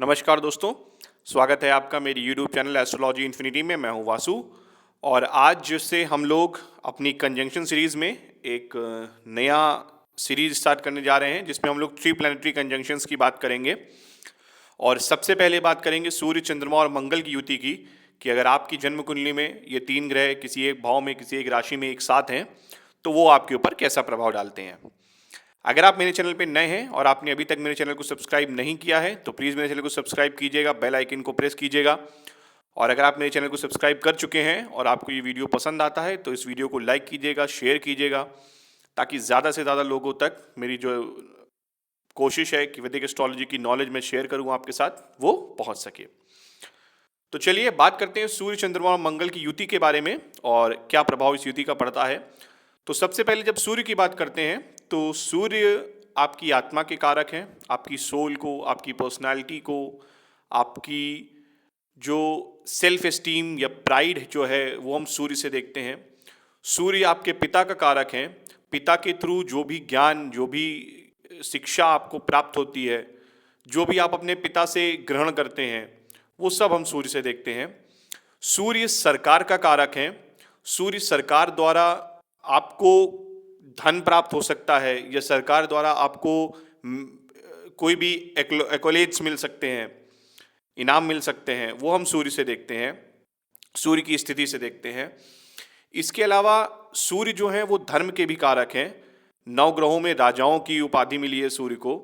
नमस्कार दोस्तों, स्वागत है आपका मेरी यूट्यूब चैनल एस्ट्रोलॉजी इन्फिनिटी में। मैं हूं वासु और आज से हम लोग अपनी कंजंक्शन सीरीज़ में एक नया सीरीज स्टार्ट करने जा रहे हैं जिसमें हम लोग 3 प्लैनेटरी कंजंक्शंस की बात करेंगे। और सबसे पहले बात करेंगे सूर्य, चंद्रमा और मंगल की युति की कि अगर आपकी जन्म कुंडली में ये 3 ग्रह किसी एक भाव में, किसी एक राशि में एक साथ हैं तो वो आपके ऊपर कैसा प्रभाव डालते हैं। अगर आप मेरे चैनल पे नए हैं और आपने अभी तक मेरे चैनल को सब्सक्राइब नहीं किया है तो प्लीज़ मेरे चैनल को सब्सक्राइब कीजिएगा, बेल आइकन को प्रेस कीजिएगा। और अगर आप मेरे चैनल को सब्सक्राइब कर चुके हैं और आपको ये वीडियो पसंद आता है तो इस वीडियो को लाइक कीजिएगा, शेयर कीजिएगा, ताकि ज़्यादा से ज़्यादा लोगों तक मेरी जो कोशिश है कि वैदिक एस्ट्रोलॉजी की नॉलेज मैं शेयर करूँ आपके साथ, वो पहुँच सके। तो चलिए बात करते हैं सूर्य, चंद्रमा और मंगल की युति के बारे में और क्या प्रभाव इस युति का पड़ता है। तो सबसे पहले जब सूर्य की बात करते हैं तो सूर्य आपकी आत्मा के कारक हैं, आपकी सोल को, आपकी पर्सनालिटी को, आपकी जो सेल्फ एस्टीम या प्राइड जो है वो हम सूर्य से देखते हैं। सूर्य आपके पिता का कारक हैं। पिता के थ्रू जो भी ज्ञान, जो भी शिक्षा आपको प्राप्त होती है, जो भी आप अपने पिता से ग्रहण करते हैं, वो सब हम सूर्य से देखते हैं। सूर्य सरकार का कारक हैं। सूर्य सरकार द्वारा आपको धन प्राप्त हो सकता है या सरकार द्वारा आपको कोई भी एक्कोलेट्स मिल सकते हैं, इनाम मिल सकते हैं, वो हम सूर्य से देखते हैं, सूर्य की स्थिति से देखते हैं। इसके अलावा सूर्य जो है वो धर्म के भी कारक हैं। 9 ग्रहों में राजाओं की उपाधि मिली है सूर्य को,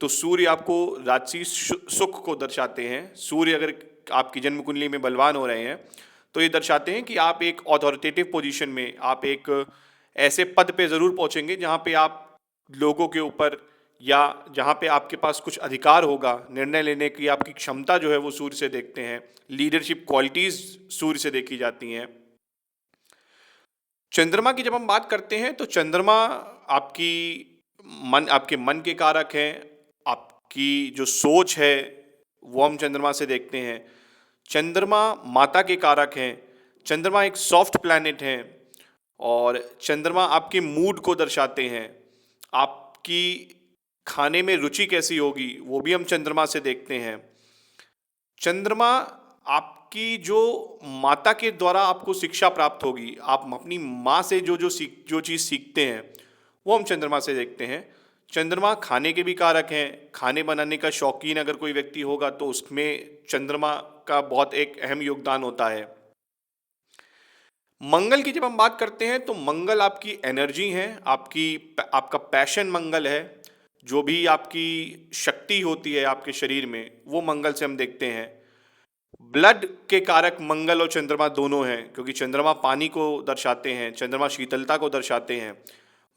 तो सूर्य आपको राजसी सुख को दर्शाते हैं। सूर्य अगर आपकी जन्म कुंडली में बलवान हो रहे हैं तो ये दर्शाते हैं कि आप एक अथॉरिटेटिव पोजीशन में, आप एक ऐसे पद पे ज़रूर पहुंचेंगे जहां पे आप लोगों के ऊपर या जहां पे आपके पास कुछ अधिकार होगा, निर्णय लेने की आपकी क्षमता जो है वो सूर्य से देखते हैं। लीडरशिप क्वालिटीज़ सूर्य से देखी जाती हैं। चंद्रमा की जब हम बात करते हैं तो चंद्रमा आपके मन के कारक हैं। आपकी जो सोच है वो हम चंद्रमा से देखते हैं। चंद्रमा माता के कारक हैं। चंद्रमा एक सॉफ्ट प्लैनेट है और चंद्रमा आपके मूड को दर्शाते हैं। आपकी खाने में रुचि कैसी होगी वो भी हम चंद्रमा से देखते हैं। चंद्रमा आपकी जो माता के द्वारा आपको शिक्षा प्राप्त होगी, आप अपनी माँ से जो चीज़ सीखते हैं वो हम चंद्रमा से देखते हैं। चंद्रमा खाने के भी कारक हैं। खाने बनाने का शौकीन अगर कोई व्यक्ति होगा तो उसमें चंद्रमा का बहुत एक अहम योगदान होता है। मंगल की जब हम बात करते हैं तो मंगल आपकी एनर्जी है, आपका पैशन मंगल है। जो भी आपकी शक्ति होती है आपके शरीर में वो मंगल से हम देखते हैं। ब्लड के कारक मंगल और चंद्रमा दोनों हैं, क्योंकि चंद्रमा पानी को दर्शाते हैं, चंद्रमा शीतलता को दर्शाते हैं।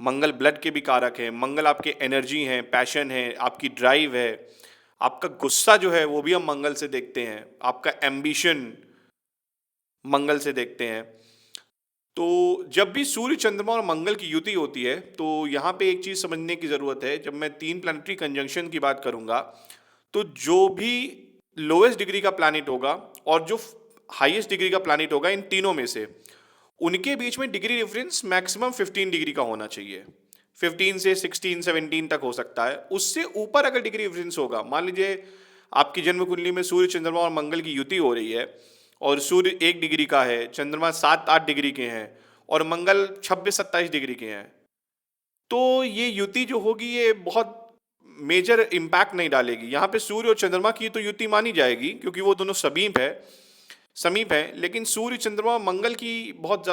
मंगल ब्लड के भी कारक हैं। मंगल आपके एनर्जी हैं, पैशन है, आपकी ड्राइव है, आपका गुस्सा जो है वो भी हम मंगल से देखते हैं, आपका एम्बिशन मंगल से देखते हैं। तो जब भी सूर्य, चंद्रमा और मंगल की युति होती है तो यहाँ पे एक चीज़ समझने की ज़रूरत है। जब मैं 3 प्लैनेटरी कंजंक्शन की बात करूँगा तो जो भी लोएस्ट डिग्री का प्लैनेट होगा और जो हाईएस्ट डिग्री का प्लैनेट होगा, इन तीनों में से उनके बीच में डिग्री डिफरेंस मैक्सिमम 15 डिग्री का होना चाहिए। 15 से 16, 17 तक हो सकता है। उससे ऊपर अगर डिग्री डिफरेंस होगा, मान लीजिए आपकी जन्म कुंडली में सूर्य, चंद्रमा और मंगल की युति हो रही है और सूर्य 1 डिग्री का है, चंद्रमा 7-8 डिग्री के हैं और मंगल 26-27 डिग्री के हैं, तो ये युति जो होगी ये बहुत मेजर इम्पैक्ट नहीं डालेगी। यहाँ पे सूर्य और चंद्रमा की तो युति मानी जाएगी क्योंकि वो दोनों समीप है, लेकिन सूर्य, चंद्रमा और मंगल की बहुत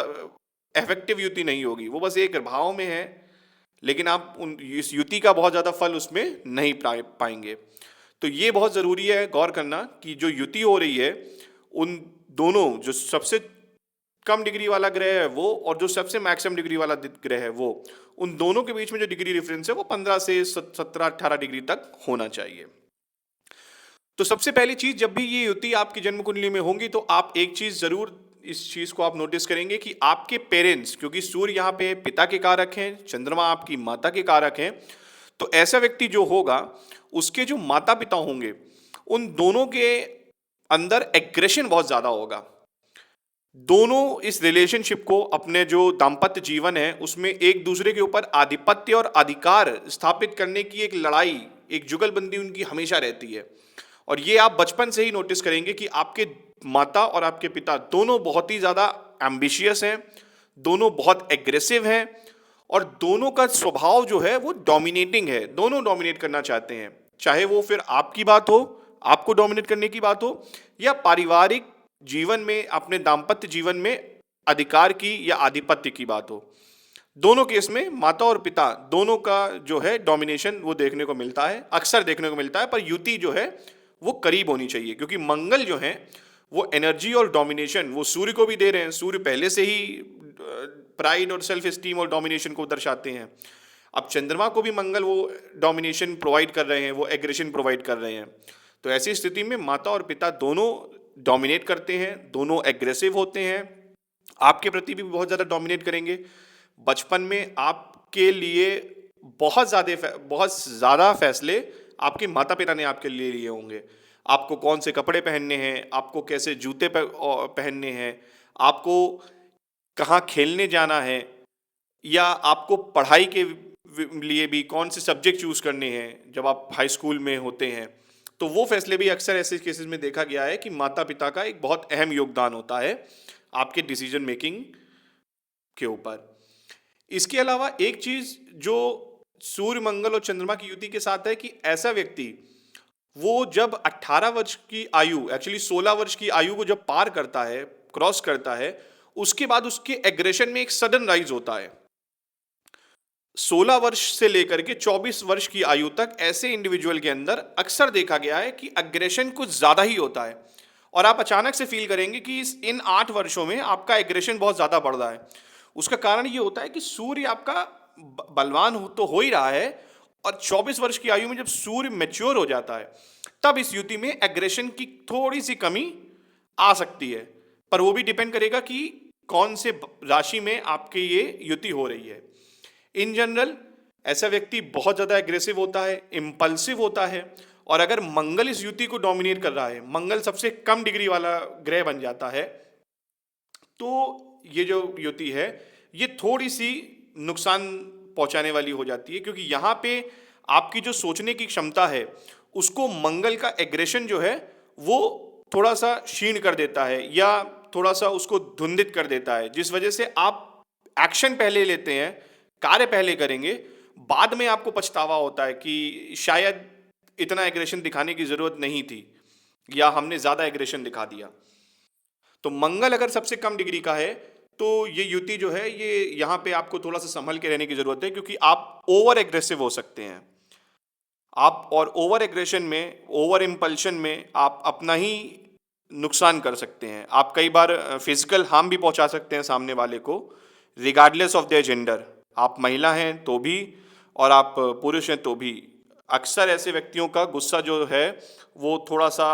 इफेक्टिव युति नहीं होगी। वो बस एक भाव में है, लेकिन आप इस युति का बहुत ज़्यादा फल उसमें नहीं पाएंगे। तो ये बहुत ज़रूरी है गौर करना कि जो युति हो रही है उन दोनों, जो सबसे कम डिग्री वाला ग्रह है वो और जो सबसे मैक्सिमम डिग्री वाला ग्रह है वो, उन दोनों के बीच में जो डिग्री डिफरेंस है वो 15 से 17-18 डिग्री तक होना चाहिए। तो सबसे पहली चीज, जब भी ये युति आपकी जन्म कुंडली में होंगी तो आप एक चीज जरूर, इस चीज को आप नोटिस करेंगे कि आपके पेरेंट्स, क्योंकि सूर्य यहाँ पे पिता के कारक हैं, चंद्रमा आपकी माता के कारक हैं, तो ऐसा व्यक्ति जो होगा उसके जो माता पिता होंगे उन दोनों के अंदर एग्रेशन बहुत ज्यादा होगा। दोनों इस रिलेशनशिप को, अपने जो दाम्पत्य जीवन है उसमें एक दूसरे के ऊपर आधिपत्य और अधिकार स्थापित करने की एक लड़ाई, एक जुगलबंदी उनकी हमेशा रहती है। और ये आप बचपन से ही नोटिस करेंगे कि आपके माता और आपके पिता दोनों बहुत ही ज़्यादा एम्बिशियस हैं, दोनों बहुत एग्रेसिव हैं और दोनों का स्वभाव जो है वो डोमिनेटिंग है, दोनों डोमिनेट करना चाहते हैं। चाहे वो फिर आपकी बात हो, आपको डोमिनेट करने की बात हो, या पारिवारिक जीवन में, अपने दाम्पत्य जीवन में अधिकार की या आधिपत्य की बात हो। दोनों केस में माता और पिता दोनों का जो है डोमिनेशन वो देखने को मिलता है, अक्सर देखने को मिलता है। पर युति जो है वो करीब होनी चाहिए, क्योंकि मंगल जो है वो एनर्जी और डोमिनेशन वो सूर्य को भी दे रहे हैं। सूर्य पहले से ही प्राइड और सेल्फ एस्टीम और डोमिनेशन को दर्शाते हैं। अब चंद्रमा को भी मंगल वो डोमिनेशन प्रोवाइड कर रहे हैं, वो एग्रेशन प्रोवाइड कर रहे हैं। तो ऐसी स्थिति में माता और पिता दोनों डोमिनेट करते हैं, दोनों एग्रेसिव होते हैं, आपके प्रति भी बहुत ज़्यादा डोमिनेट करेंगे। बचपन में आपके लिए बहुत ज़्यादा फैसले आपके माता पिता ने आपके लिए लिए होंगे। आपको कौन से कपड़े पहनने हैं, आपको कैसे जूते पहनने हैं, आपको कहाँ खेलने जाना है, या आपको पढ़ाई के लिए भी कौन से सब्जेक्ट चूज करने हैं जब आप हाई स्कूल में होते हैं। तो वो फैसले भी अक्सर ऐसे केसेस में देखा गया है कि माता पिता का एक बहुत अहम योगदान होता है आपके डिसीजन मेकिंग के ऊपर। इसके अलावा एक चीज जो सूर्य मंगल और चंद्रमा की युति के साथ है कि ऐसा व्यक्ति वो जब 18 वर्ष की आयु, एक्चुअली 16 वर्ष की आयु को जब पार करता है, क्रॉस करता है, उसके बाद उसके एग्रेशन में एक सडन राइज होता है। 16 वर्ष से लेकर के 24 वर्ष की आयु तक ऐसे इंडिविजुअल के अंदर अक्सर देखा गया है कि एग्रेशन कुछ ज्यादा ही होता है, और आप अचानक से फील करेंगे कि इन 8 वर्षों में आपका एग्रेशन बहुत ज्यादा बढ़ रहा है। उसका कारण ये होता है कि सूर्य आपका बलवान तो हो ही रहा है, और 24 वर्ष की आयु में जब सूर्य मैच्योर हो जाता है तब इस युति में एग्रेशन की थोड़ी सी कमी आ सकती है। पर वो भी डिपेंड करेगा कि कौन से राशि में आपके ये युति हो रही है। इन जनरल ऐसा व्यक्ति बहुत ज्यादा एग्रेसिव होता है, इम्पल्सिव होता है, और अगर मंगल इस युति को डोमिनेट कर रहा है, मंगल सबसे कम डिग्री वाला ग्रह बन जाता है, तो ये जो युति है ये थोड़ी सी नुकसान पहुंचाने वाली हो जाती है, क्योंकि यहाँ पे आपकी जो सोचने की क्षमता है उसको मंगल का एग्रेशन जो है वो थोड़ा सा क्षीण कर देता है, या थोड़ा सा उसको धुंधित कर देता है, जिस वजह से आप एक्शन पहले लेते हैं, कार्य पहले करेंगे, बाद में आपको पछतावा होता है कि शायद इतना एग्रेशन दिखाने की जरूरत नहीं थी, या हमने ज्यादा एग्रेशन दिखा दिया। तो मंगल अगर सबसे कम डिग्री का है तो ये युति जो है ये यहाँ पे आपको थोड़ा सा संभल के रहने की जरूरत है, क्योंकि आप ओवर एग्रेसिव हो सकते हैं। आप और ओवर एग्रेशन में, ओवर इम्पल्शन में आप अपना ही नुकसान कर सकते हैं। आप कई बार फिजिकल हार्म भी पहुंचा सकते हैं सामने वाले को, रिगार्डलेस ऑफ देयर जेंडर। आप महिला हैं तो भी और आप पुरुष हैं तो भी। अक्सर ऐसे व्यक्तियों का गुस्सा जो है वो थोड़ा सा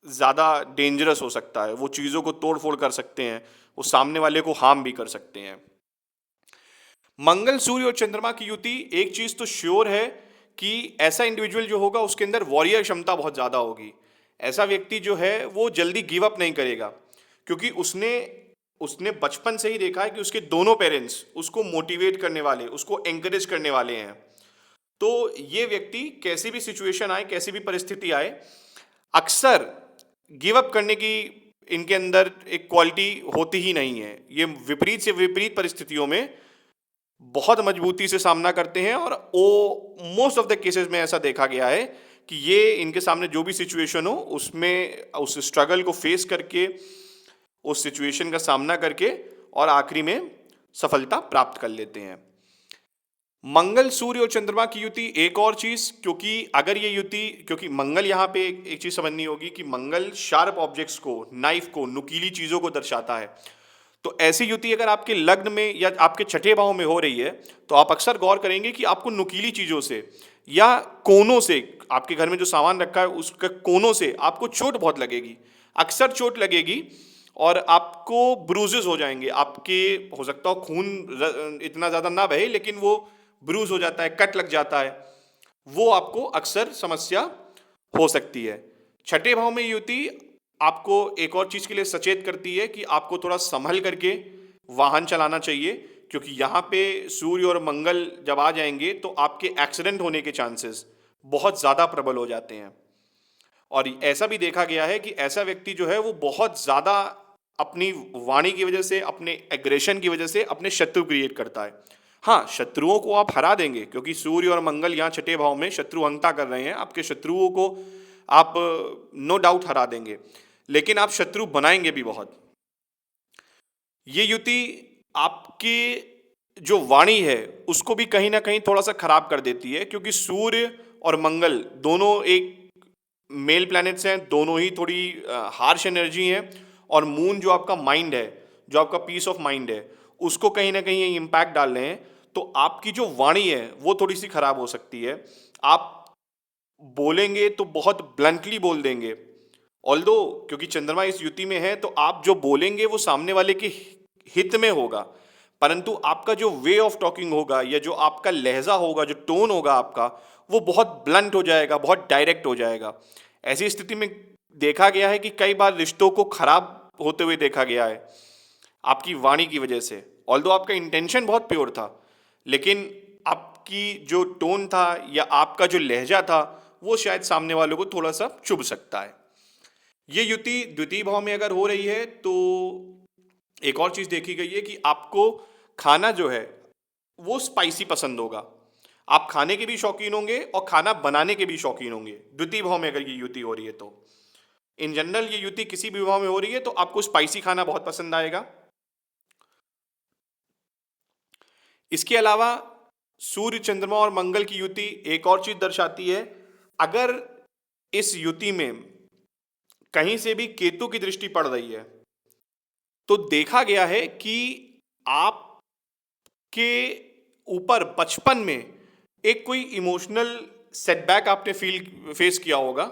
ज़्यादा डेंजरस हो सकता है, वो चीज़ों को तोड़ फोड़ कर सकते हैं, वो सामने वाले को हार्म भी कर सकते हैं। मंगल, सूर्य और चंद्रमा की युति, एक चीज़ तो श्योर है कि ऐसा इंडिविजुअल जो होगा उसके अंदर वॉरियर क्षमता बहुत ज़्यादा होगी। ऐसा व्यक्ति जो है वो जल्दी गिव अप नहीं करेगा, क्योंकि उसने बचपन से ही देखा है कि उसके दोनों पेरेंट्स उसको मोटिवेट करने वाले, उसको एंकरेज करने वाले हैं। तो ये व्यक्ति कैसी भी सिचुएशन आए, कैसी भी परिस्थिति आए, अक्सर गिव अप करने की इनके अंदर एक क्वालिटी होती ही नहीं है। ये विपरीत से विपरीत परिस्थितियों में बहुत मजबूती से सामना करते हैं, और मोस्ट ऑफ द केसेस में ऐसा देखा गया है कि ये इनके सामने जो भी सिचुएशन हो उसमें उस स्ट्रगल को फेस करके, उस सिचुएशन का सामना करके और आखिरी में सफलता प्राप्त कर लेते हैं। मंगल, सूर्य और चंद्रमा की युति, एक और चीज, क्योंकि अगर ये युति, क्योंकि मंगल यहाँ पे एक चीज समझनी होगी कि मंगल शार्प ऑब्जेक्ट्स को, नाइफ को, नुकीली चीजों को दर्शाता है। तो ऐसी युति अगर आपके लग्न में या आपके छठे भाव में हो रही है तो आप अक्सर गौर करेंगे कि आपको नुकीली चीजों से या कोनों से, आपके घर में जो सामान रखा है उसके कोनों से आपको चोट बहुत लगेगी, अक्सर चोट लगेगी, और आपको ब्रूजेस हो जाएंगे। आपके हो सकता हो खून इतना ज्यादा ना बहे, लेकिन वो ब्रूज हो जाता है, कट लग जाता है, वो आपको अक्सर समस्या हो सकती है। छठे भाव में युति आपको एक और चीज के लिए सचेत करती है कि आपको थोड़ा संभल करके वाहन चलाना चाहिए, क्योंकि यहाँ पे सूर्य और मंगल जब आ जाएंगे तो आपके एक्सीडेंट होने के चांसेस बहुत ज़्यादा प्रबल हो जाते हैं। और ऐसा भी देखा गया है कि ऐसा व्यक्ति जो है वो बहुत ज़्यादा अपनी वाणी की वजह से, अपने एग्रेशन की वजह से अपने शत्रु क्रिएट करता है। हाँ, शत्रुओं को आप हरा देंगे क्योंकि सूर्य और मंगल यहाँ छठे भाव में शत्रुअंगता कर रहे हैं। आपके शत्रुओं को आप नो डाउट हरा देंगे, लेकिन आप शत्रु बनाएंगे भी बहुत। ये युति आपकी जो वाणी है उसको भी कहीं ना कहीं थोड़ा सा खराब कर देती है, क्योंकि सूर्य और मंगल दोनों एक मेल प्लैनेट्स हैं, दोनों ही थोड़ी हार्श एनर्जी हैं। और मून जो आपका माइंड है, जो आपका पीस ऑफ माइंड है, उसको कहीं ना कहीं ये इम्पैक्ट डाल रहे हैं। तो आपकी जो वाणी है वो थोड़ी सी खराब हो सकती है। आप बोलेंगे तो बहुत ब्लंटली बोल देंगे, ऑल्दो क्योंकि चंद्रमा इस युति में है तो आप जो बोलेंगे वो सामने वाले के हित में होगा, परंतु आपका जो वे ऑफ टॉकिंग होगा या जो आपका लहजा होगा, जो टोन होगा आपका, वो बहुत ब्लंट हो जाएगा, बहुत डायरेक्ट हो जाएगा। ऐसी स्थिति में देखा गया है कि कई बार रिश्तों को खराब होते हुए देखा गया है आपकी वाणी की वजह से। ऑल्दो आपका इंटेंशन बहुत प्योर था, लेकिन आपकी जो टोन था या आपका जो लहजा था वो शायद सामने वालों को थोड़ा सा चुभ सकता है। ये युति द्वितीय भाव में अगर हो रही है तो एक और चीज देखी गई है कि आपको खाना जो है वो स्पाइसी पसंद होगा। आप खाने के भी शौकीन होंगे और खाना बनाने के भी शौकीन होंगे द्वितीय भाव में अगर ये युति हो रही है तो। इन जनरल ये युति किसी भी भाव में हो रही है तो आपको स्पाइसी खाना बहुत पसंद आएगा। इसके अलावा सूर्य, चंद्रमा और मंगल की युति एक और चीज दर्शाती है। अगर इस युति में कहीं से भी केतु की दृष्टि पड़ रही है तो देखा गया है कि आपके ऊपर बचपन में एक कोई इमोशनल सेटबैक आपने फेस किया होगा,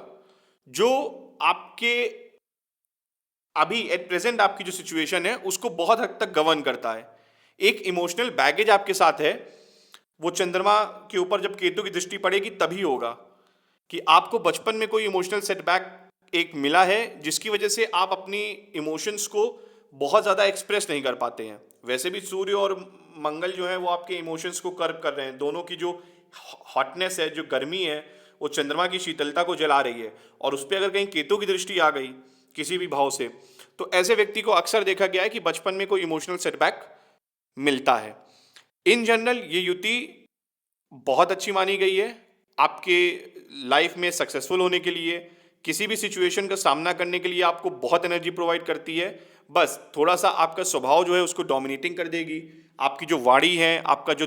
जो आपके अभी एट प्रेजेंट आपकी जो सिचुएशन है उसको बहुत हद तक गवर्न करता है। एक इमोशनल बैगेज आपके साथ है, वो चंद्रमा के ऊपर जब केतु की दृष्टि पड़ेगी तभी होगा कि आपको बचपन में कोई इमोशनल सेटबैक एक मिला है जिसकी वजह से आप अपनी इमोशंस को बहुत ज़्यादा एक्सप्रेस नहीं कर पाते हैं। वैसे भी सूर्य और मंगल जो है वो आपके इमोशंस को कर्व कर रहे हैं। दोनों की जो हॉटनेस है, जो गर्मी है, वो चंद्रमा की शीतलता को जला रही है। और उस पर अगर कहीं केतु की दृष्टि आ गई किसी भी भाव से तो ऐसे व्यक्ति को अक्सर देखा गया है कि बचपन में कोई इमोशनल सेटबैक मिलता है। इन जनरल ये युति बहुत अच्छी मानी गई है आपके लाइफ में सक्सेसफुल होने के लिए। किसी भी सिचुएशन का सामना करने के लिए आपको बहुत एनर्जी प्रोवाइड करती है। बस थोड़ा सा आपका स्वभाव जो है उसको डोमिनेटिंग कर देगी। आपकी जो वाणी है, आपका जो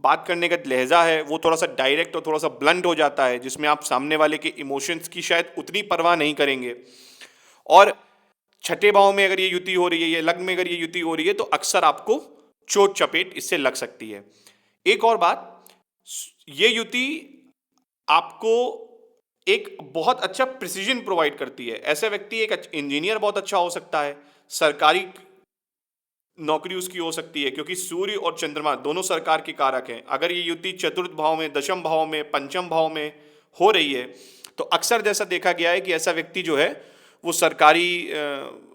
बात करने का लहजा है वो थोड़ा सा डायरेक्ट और थोड़ा सा ब्लंट हो जाता है, जिसमें आप सामने वाले के इमोशंस की शायद उतनी परवाह नहीं करेंगे। और छठे भाव में अगर ये युति हो रही है या लग्न में अगर ये युति हो रही है तो अक्सर आपको चोट चपेट इससे लग सकती है। एक और बात, ये युति आपको एक बहुत अच्छा प्रिसीजन प्रोवाइड करती है। ऐसा व्यक्ति एक इंजीनियर बहुत अच्छा हो सकता है, सरकारी नौकरी उसकी हो सकती है, क्योंकि सूर्य और चंद्रमा दोनों सरकार के कारक हैं। अगर ये युति चतुर्थ भाव में, दशम भाव में, पंचम भाव में हो रही है तो अक्सर जैसा देखा गया है कि ऐसा व्यक्ति जो है वो सरकारी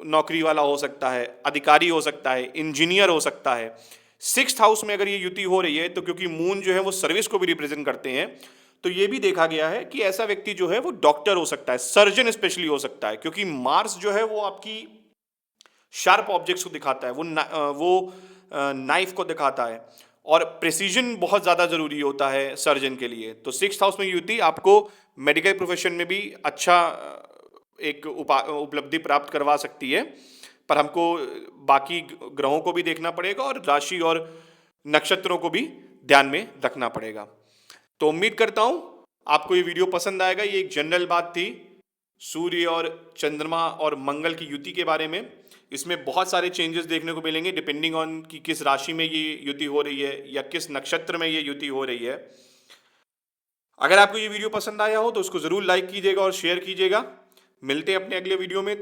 नौकरी वाला हो सकता है, अधिकारी हो सकता है, इंजीनियर हो सकता है। सिक्स्थ हाउस में अगर ये युति हो रही है तो क्योंकि मून जो है वो सर्विस को भी रिप्रेजेंट करते हैं, तो ये भी देखा गया है कि ऐसा व्यक्ति जो है वो डॉक्टर हो सकता है, सर्जन स्पेशली हो सकता है, क्योंकि मार्स जो है वो आपकी शार्प ऑब्जेक्ट्स को दिखाता है, वो नाइफ को दिखाता है और प्रिसीजन बहुत ज़्यादा ज़रूरी होता है सर्जन के लिए। तो सिक्स्थ हाउस में युति आपको मेडिकल प्रोफेशन में भी अच्छा एक उपलब्धि प्राप्त करवा सकती है। पर हमको बाकी ग्रहों को भी देखना पड़ेगा और राशि और नक्षत्रों को भी ध्यान में रखना पड़ेगा। तो उम्मीद करता हूं आपको ये वीडियो पसंद आएगा। ये एक जनरल बात थी सूर्य और चंद्रमा और मंगल की युति के बारे में। इसमें बहुत सारे चेंजेस देखने को मिलेंगे डिपेंडिंग ऑन कि किस राशि में ये युति हो रही है या किस नक्षत्र में ये युति हो रही है। अगर आपको ये वीडियो पसंद आया हो तो उसको ज़रूर लाइक कीजिएगा और शेयर कीजिएगा। मिलते हैं अपने अगले वीडियो में,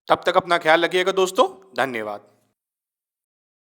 तब तक अपना ख्याल रखिएगा दोस्तों। धन्यवाद।